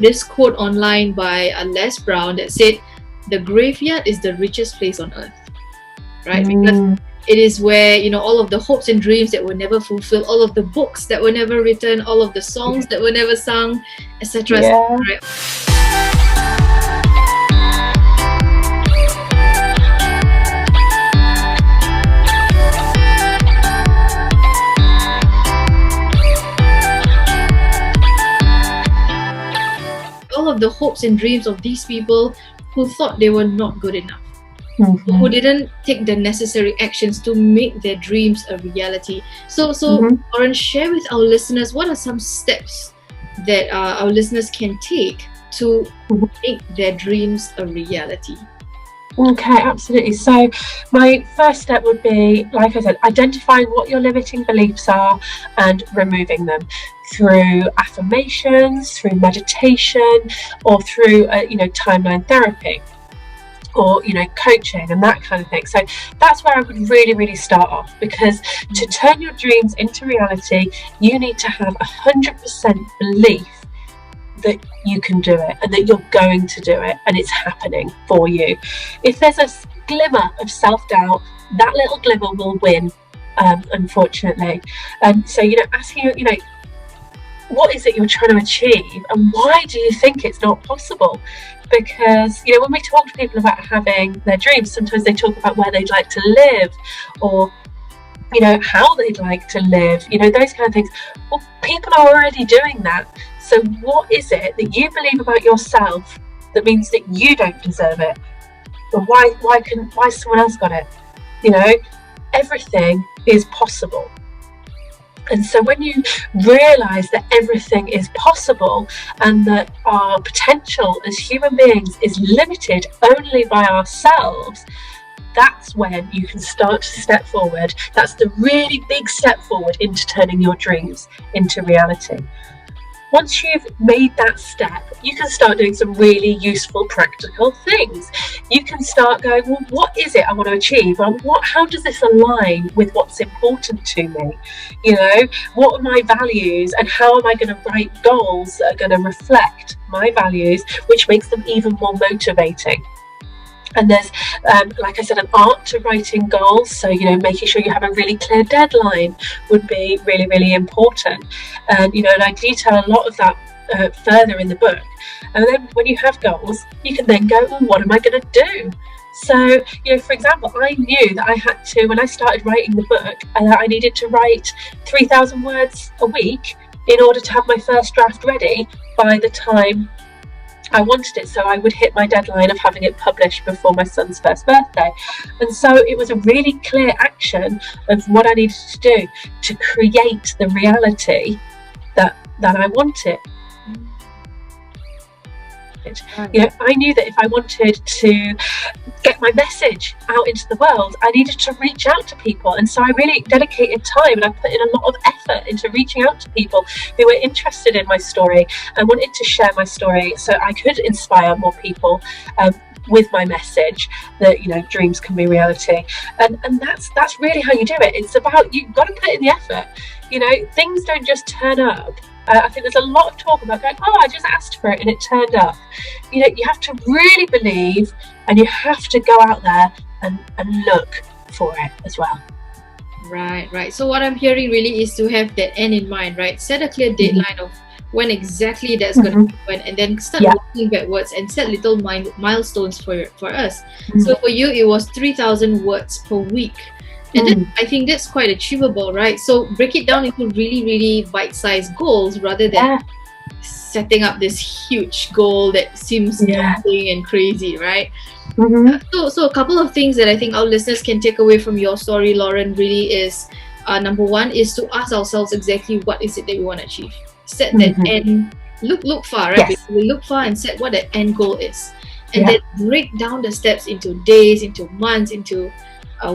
this quote online by Les Brown that said, "The graveyard is the richest place on earth," right? Because it is where, you know, all of the hopes and dreams that were never fulfilled, all of the books that were never written, all of the songs that were never sung, etc. Right? All of the hopes and dreams of these people who thought they were not good enough, who didn't take the necessary actions to make their dreams a reality. So Lauren, share with our listeners, what are some steps that our listeners can take to make their dreams a reality? Okay, absolutely. So my first step would be, like I said, identifying what your limiting beliefs are and removing them through affirmations, through meditation, or through timeline therapy, or coaching and that kind of thing. So that's where I would really start off, because to turn your dreams into reality, you need to have 100% belief that you can do it and that you're going to do it and it's happening for you. If there's a glimmer of self-doubt, that little glimmer will win, unfortunately. So asking what is it you're trying to achieve, and why do you think it's not possible? Because when we talk to people about having their dreams, sometimes they talk about where they'd like to live, or how they'd like to live, those kind of things. Well, people are already doing that. So what is it that you believe about yourself that means that you don't deserve it? Or why someone else got it? Everything is possible. And so when you realise that everything is possible, and that our potential as human beings is limited only by ourselves, that's when you can start to step forward. That's the really big step forward into turning your dreams into reality. Once you've made that step, you can start doing some really useful practical things. You can start going, well, what is it I want to achieve? How does this align with what's important to me? What are my values, and how am I going to write goals that are going to reflect my values, which makes them even more motivating? And there's, like I said, an art to writing goals. So, making sure you have a really clear deadline would be really important. And, and I detail a lot of that further in the book. And then when you have goals, you can then go, well, what am I going to do? So, for example, I knew that I had to, when I started writing the book, I needed to write 3,000 words a week in order to have my first draft ready by the time I wanted it, so I would hit my deadline of having it published before my son's first birthday. And so it was a really clear action of what I needed to do to create the reality that I wanted. I knew that if I wanted to get my message out into the world, I needed to reach out to people. And so I really dedicated time, and I put in a lot of effort into reaching out to people who were interested in my story and wanted to share my story, so I could inspire more people with my message that dreams can be reality. And that's really how you do it. It's about, you've got to put in the effort. Things don't just turn up. I think there's a lot of talk about going, I just asked for it and it turned up. You have to really believe, and you have to go out there and look for it as well. Right. So what I'm hearing really is to have that end in mind, right? Set a clear deadline of when exactly that's going to happen, and then start working backwards and set little milestones for us. So for you, it was 3,000 words per week. And then I think that's quite achievable, right? So break it down into really bite-sized goals, rather than setting up this huge goal that seems daunting and crazy, right? So a couple of things that I think our listeners can take away from your story, Lauren, really is, number one is to ask ourselves exactly what is it that we want to achieve. Set that end, look far, right? We look far and set what that end goal is. And then break down the steps into days, into months, into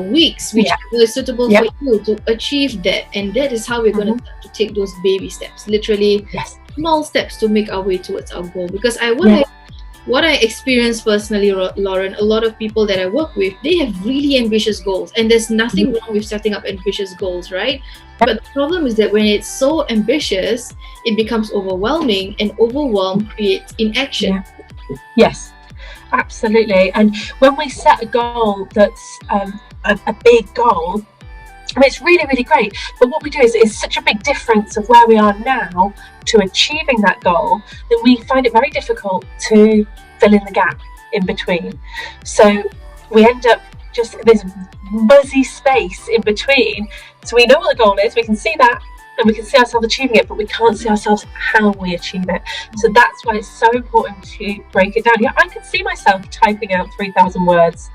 weeks, which is suitable for you to achieve that. And that is how we're going to start to take those baby steps, literally small steps to make our way towards our goal. Because I want to what I experienced personally, Lauren, a lot of people that I work with, they have really ambitious goals, and there's nothing wrong with setting up ambitious goals, right? But the problem is that when it's so ambitious, it becomes overwhelming, and overwhelm creates inaction. Yes, absolutely. And when we set a goal that's a big goal, I mean, it's really, really great. But what we do is it's such a big difference of where we are now to achieving that goal that we find it very difficult to fill in the gap in between. So we end up just this muzzy space in between. So we know what the goal is, we can see that, and we can see ourselves achieving it, but we can't see ourselves how we achieve it. So that's why it's so important to break it down. Yeah, I could see myself typing out 3,000 words.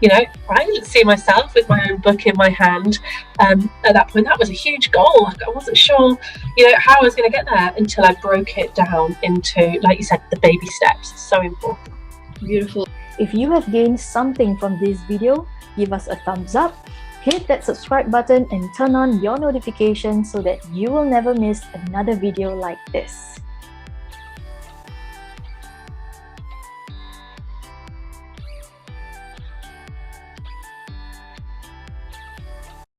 You know, I didn't see myself with my own book in my hand at that point. That was a huge goal. I wasn't sure, you know, how I was going to get there until I broke it down into, like you said, the baby steps. It's so important. Beautiful. If you have gained something from this video, give us a thumbs up, hit that subscribe button and turn on your notifications so that you will never miss another video like this.